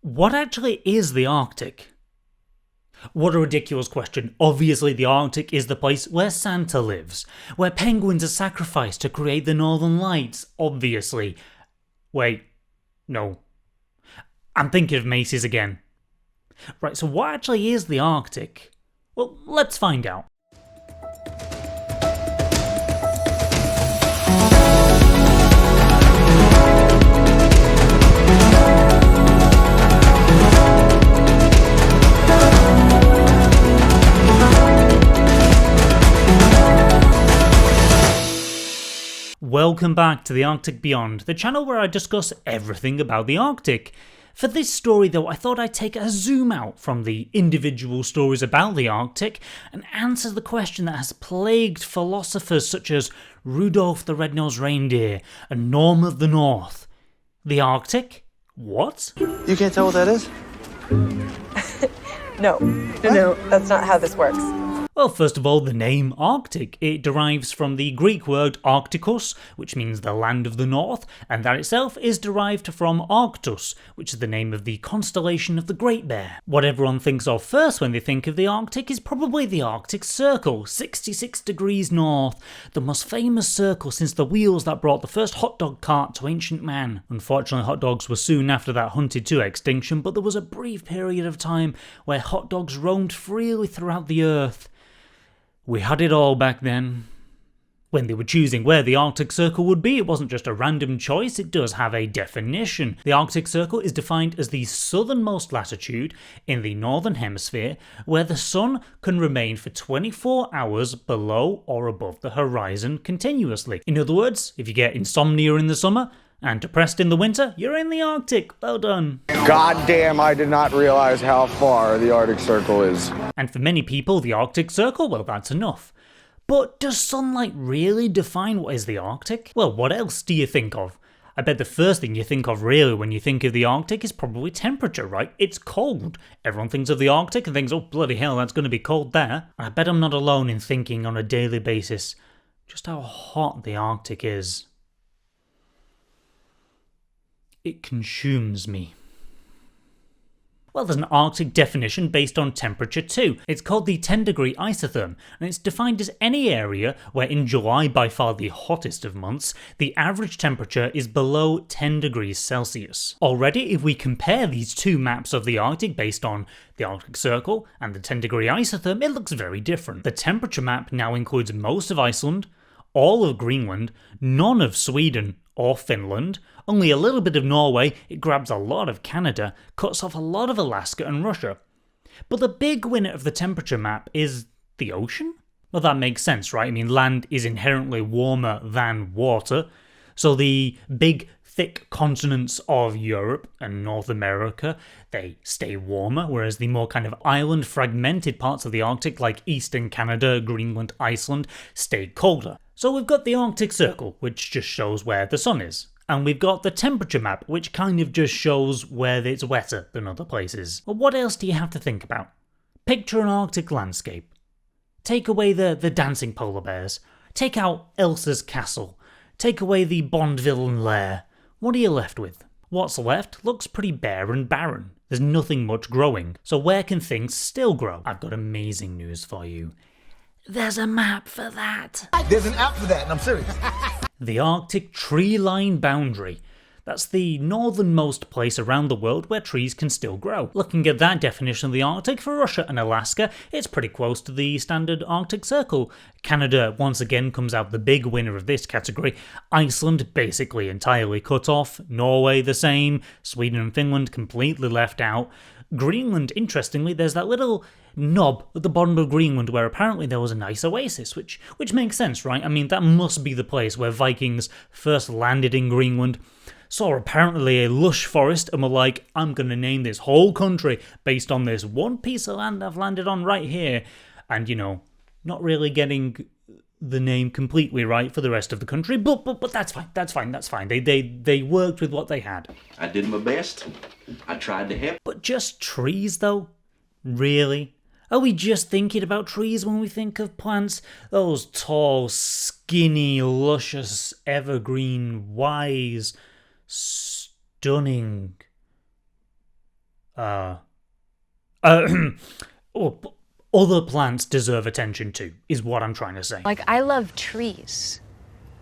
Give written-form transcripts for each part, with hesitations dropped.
What actually is the Arctic? What a ridiculous question. Obviously the Arctic is the place where Santa lives, where penguins are sacrificed to create the Northern Lights, obviously. Wait, no. I'm thinking of Macy's again. Right, so what actually is the Arctic? Well, let's find out. Welcome back to the Arctic Beyond, the channel where I discuss everything about the Arctic. For this story though, I thought I'd take a zoom out from the individual stories about the Arctic and answer the question that has plagued philosophers such as Rudolph the Red-Nosed Reindeer and Norm of the North. The Arctic? What? You can't tell what that is? No, that's not how this works. Well, first of all, the name Arctic. It derives from the Greek word Arcticus, which means the land of the north, and that itself is derived from Arctus, which is the name of the constellation of the Great Bear. What everyone thinks of first when they think of the Arctic is probably the Arctic Circle, 66 degrees north, the most famous circle since the wheels that brought the first hot dog cart to ancient man. Unfortunately, hot dogs were soon after that hunted to extinction, but there was a brief period of time where hot dogs roamed freely throughout the earth. We had it all back then. When they were choosing where the Arctic Circle would be, it wasn't just a random choice, it does have a definition. The Arctic Circle is defined as the southernmost latitude in the northern hemisphere where the sun can remain for 24 hours below or above the horizon continuously. In other words, if you get insomnia in the summer and depressed in the winter, you're in the Arctic. Well done. God damn, I did not realize how far the Arctic Circle is. And for many people, the Arctic Circle, well, that's enough. But does sunlight really define what is the Arctic? Well, what else do you think of? I bet the first thing you think of really when you think of the Arctic is probably temperature, right? It's cold. Everyone thinks of the Arctic and thinks, oh bloody hell, that's going to be cold there. And I bet I'm not alone in thinking on a daily basis just how hot the Arctic is. It consumes me. Well, there's an Arctic definition based on temperature too. It's called the 10-degree isotherm, and it's defined as any area where in July, by far the hottest of months, the average temperature is below 10 degrees Celsius. Already, if we compare these two maps of the Arctic based on the Arctic Circle and the 10-degree isotherm, it looks very different. The temperature map now includes most of Iceland, all of Greenland, none of Sweden or Finland, only a little bit of Norway, it grabs a lot of Canada, cuts off a lot of Alaska and Russia. But the big winner of the temperature map is the ocean? Well, that makes sense, right? I mean, land is inherently warmer than water, so the big, thick continents of Europe and North America, they stay warmer, whereas the more kind of island fragmented parts of the Arctic, like Eastern Canada, Greenland, Iceland, stay colder. So we've got the Arctic Circle, which just shows where the sun is. And we've got the temperature map, which kind of just shows where it's wetter than other places. But what else do you have to think about? Picture an Arctic landscape. Take away the dancing polar bears. Take out Elsa's castle. Take away the Bond villain lair. What are you left with? What's left looks pretty bare and barren. There's nothing much growing. So where can things still grow? I've got amazing news for you. There's a map for that. There's an app for that, and I'm serious. The Arctic tree line boundary. That's the northernmost place around the world where trees can still grow. Looking at that definition of the Arctic, for Russia and Alaska, it's pretty close to the standard Arctic Circle. Canada once again comes out the big winner of this category. Iceland basically entirely cut off. Norway the same. Sweden and Finland completely left out. Greenland, interestingly, there's that little knob at the bottom of Greenland where apparently there was a nice oasis, which makes sense, right? I mean, that must be the place where Vikings first landed in Greenland, saw apparently a lush forest and were like, I'm going to name this whole country based on this one piece of land I've landed on right here. And, you know, not really getting the name completely right for the rest of the country, but that's fine. They worked with what they had. I did my best. I tried to help. But just trees, though? Really? Are we just thinking about trees when we think of plants? Those tall, skinny, luscious, evergreen, wise, stunning Other plants deserve attention too, is what I'm trying to say. Like, I love trees,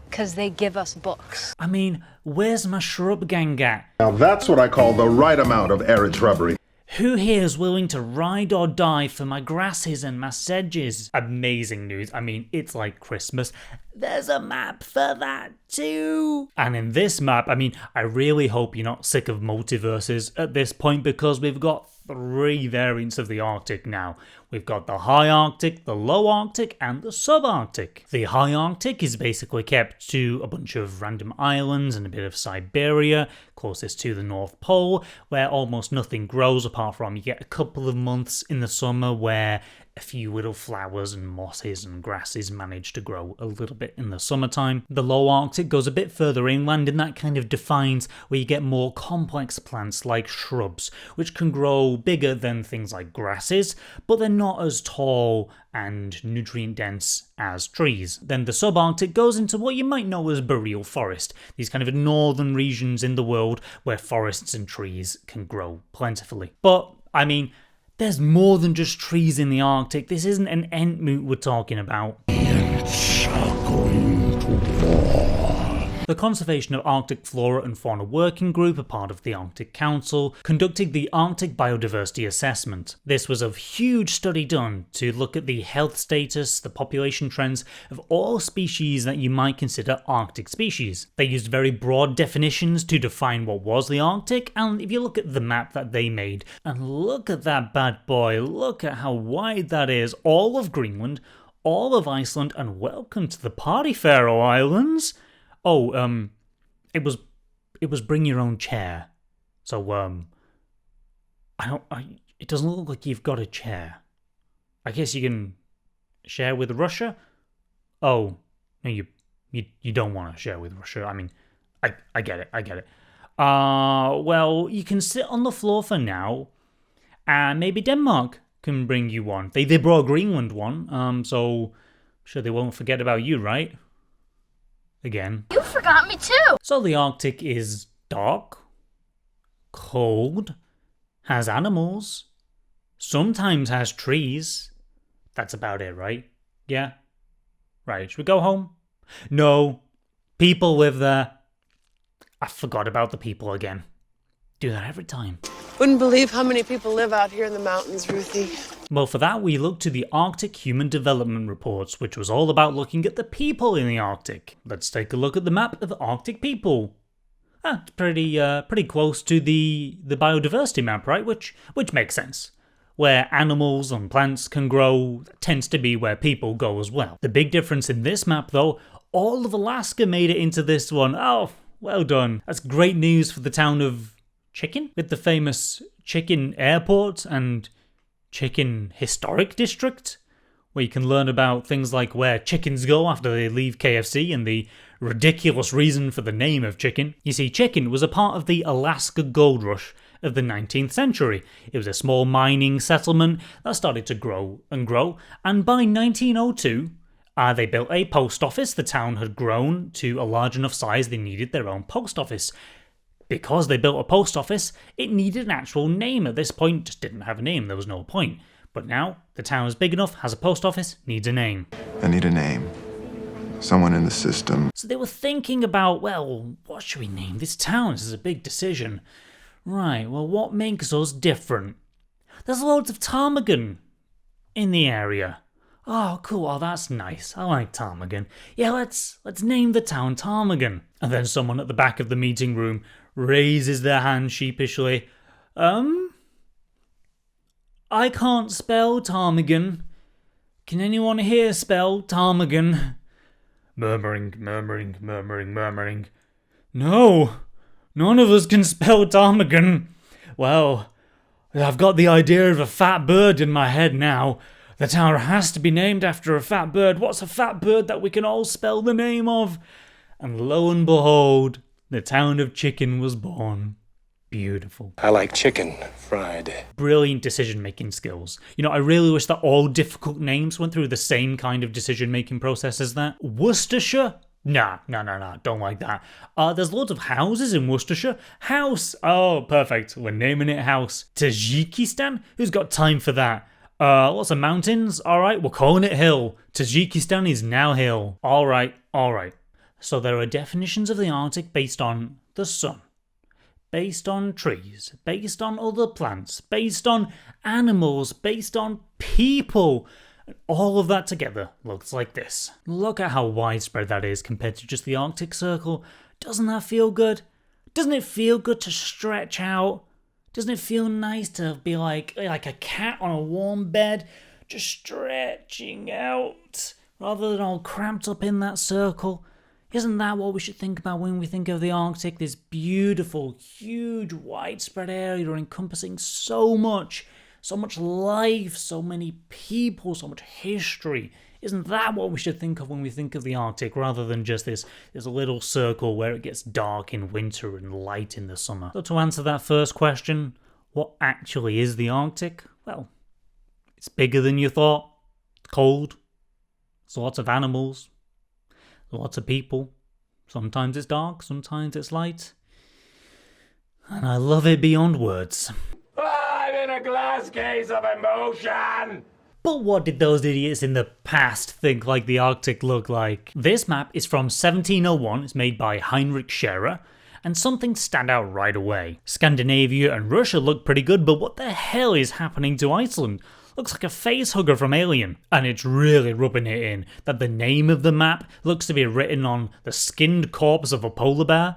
because they give us books. I mean, where's my shrub gang at? Now that's what I call the right amount of arid shrubbery. Who here is willing to ride or die for my grasses and my sedges? Amazing news. I mean, it's like Christmas. There's a map for that too. And in this map, I mean, I really hope you're not sick of multiverses at this point, because we've got 3 variants of the Arctic now. We've got the high Arctic, the low Arctic, and the subarctic. The high Arctic is basically kept to a bunch of random islands and a bit of Siberia, closest to the North Pole, where almost nothing grows apart from you get a couple of months in the summer where a few little flowers and mosses and grasses manage to grow a little bit in the summertime. The low Arctic goes a bit further inland, and that kind of defines where you get more complex plants like shrubs, which can grow bigger than things like grasses, but they're not as tall and nutrient dense as trees. Then the subarctic goes into what you might know as boreal forest, these kind of northern regions in the world where forests and trees can grow plentifully. But, I mean, there's more than just trees in the Arctic. This isn't an Entmoot we're talking about. The Conservation of Arctic Flora and Fauna Working Group, a part of the Arctic Council, conducted the Arctic Biodiversity Assessment. This was a huge study done to look at the health status, the population trends of all species that you might consider Arctic species. They used very broad definitions to define what was the Arctic, and if you look at the map that they made, and look at that bad boy, look at how wide that is, all of Greenland, all of Iceland, and welcome to the party, Faroe Islands. Oh, it was bring your own chair. So, it doesn't look like you've got a chair. I guess you can share with Russia? Oh, no, you don't want to share with Russia. I mean, I get it. Well, you can sit on the floor for now, and maybe Denmark can bring you one. They brought Greenland one, so I'm sure they won't forget about you, right? Again. You forgot me too! So the Arctic is dark, cold, has animals, sometimes has trees. That's about it, right? Yeah? Right, should we go home? No, people live there. I forgot about the people again. Do that every time. Wouldn't believe how many people live out here in the mountains, Ruthie. Well, for that we looked to the Arctic Human Development Reports, which was all about looking at the people in the Arctic. Let's take a look at the map of Arctic people. It's pretty close to the biodiversity map, right? Which makes sense. Where animals and plants can grow tends to be where people go as well. The big difference in this map, though, all of Alaska made it into this one. Oh, well done. That's great news for the town of Chicken, with the famous Chicken Airport and Chicken Historic District, where you can learn about things like where chickens go after they leave KFC and the ridiculous reason for the name of chicken. You see, chicken was a part of the Alaska Gold Rush of the 19th century. It was a small mining settlement that started to grow, and by 1902, they built a post office. The town had grown to a large enough size they needed their own post office. Because they built a post office, it needed an actual name at this point. Just didn't have a name, there was no point. But now, the town is big enough, has a post office, needs a name. I need a name. Someone in the system. So they were thinking about, well, what should we name this town? This is a big decision. Right, well, what makes us different? There's loads of ptarmigan in the area. Oh, cool, oh, that's nice. I like ptarmigan. Yeah, let's name the town Ptarmigan. And then someone at the back of the meeting room raises their hand sheepishly. I can't spell ptarmigan. Can anyone here spell ptarmigan? Murmuring. No, none of us can spell ptarmigan. Well, I've got the idea of a fat bird in my head now. The town has to be named after a fat bird. What's a fat bird that we can all spell the name of? And lo and behold, the town of Chicken was born. Beautiful. I like chicken fried. Brilliant decision-making skills. You know, I really wish that all difficult names went through the same kind of decision-making process as that. Worcestershire Nah, don't like that. There's loads of houses in Worcestershire. House! Oh, perfect. We're naming it House. Tajikistan? Who's got time for that? Lots of mountains? Alright, we're calling it Hill. Tajikistan is now Hill. Alright. So there are definitions of the Arctic based on the sun, based on trees, based on other plants, based on animals, based on people. All of that together looks like this. Look at how widespread that is compared to just the Arctic Circle. Doesn't that feel good? Doesn't it feel good to stretch out? Doesn't it feel nice to be like a cat on a warm bed, just stretching out, rather than all cramped up in that circle? Isn't that what we should think about when we think of the Arctic? This beautiful, huge, widespread area encompassing so much life, so many people, so much history. Isn't that what we should think of when we think of the Arctic, rather than just this little circle where it gets dark in winter and light in the summer? So to answer that first question, what actually is the Arctic? Well, it's bigger than you thought. It's cold. There's lots of animals. Lots of people. Sometimes it's dark, sometimes it's light. And I love it beyond words. I'm in a glass case of emotion! But what did those idiots in the past think like the Arctic looked like? This map is from 1701, it's made by Heinrich Scherer, and something stand out right away. Scandinavia and Russia look pretty good, but what the hell is happening to Iceland? Looks like a facehugger from Alien. And it's really rubbing it in that the name of the map looks to be written on the skinned corpse of a polar bear.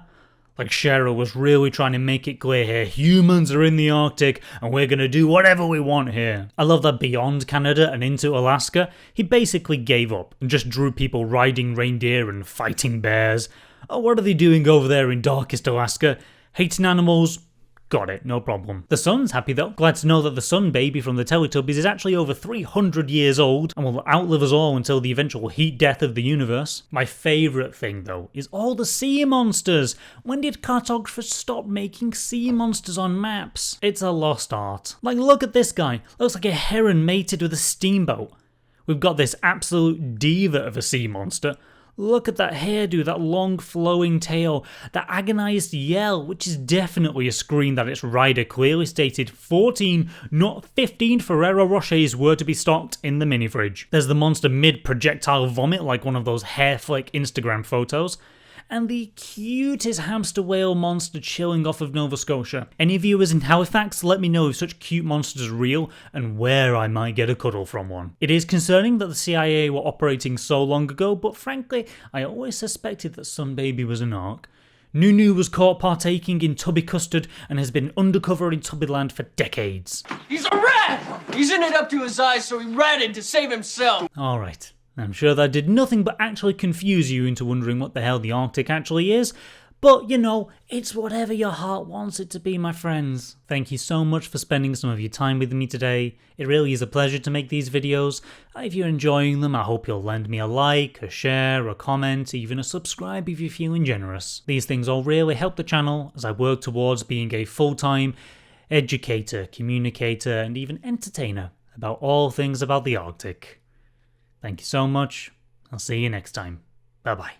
Like Scherer was really trying to make it clear here, humans are in the Arctic and we're gonna do whatever we want here. I love that beyond Canada and into Alaska, he basically gave up and just drew people riding reindeer and fighting bears. Oh, what are they doing over there in darkest Alaska? Hating animals? Got it, no problem. The sun's happy though. Glad to know that the sun baby from the Teletubbies is actually over 300 years old and will outlive us all until the eventual heat death of the universe. My favourite thing though is all the sea monsters. When did cartographers stop making sea monsters on maps? It's a lost art. Like, look at this guy. Looks like a heron mated with a steamboat. We've got this absolute diva of a sea monster. Look at that hairdo, that long flowing tail, that agonised yell, which is definitely a scream that its rider clearly stated 14, not 15 Ferrero Rochers were to be stocked in the mini fridge. There's the monster mid-projectile vomit like one of those hair flick Instagram photos. And the cutest hamster whale monster chilling off of Nova Scotia. Any viewers in Halifax, let me know if such cute monsters are real and where I might get a cuddle from one. It is concerning that the CIA were operating so long ago, but frankly, I always suspected that Sunbaby was an arc. Nunu was caught partaking in tubby custard and has been undercover in Tubbyland for decades. He's a rat! He's in it up to his eyes, so he ratted to save himself. Alright. I'm sure that did nothing but actually confuse you into wondering what the hell the Arctic actually is, but you know, it's whatever your heart wants it to be, my friends. Thank you so much for spending some of your time with me today. It really is a pleasure to make these videos. If you're enjoying them, I hope you'll lend me a like, a share, a comment, even a subscribe if you're feeling generous. These things all really help the channel as I work towards being a full-time educator, communicator, and even entertainer about all things about the Arctic. Thank you so much. I'll see you next time. Bye bye.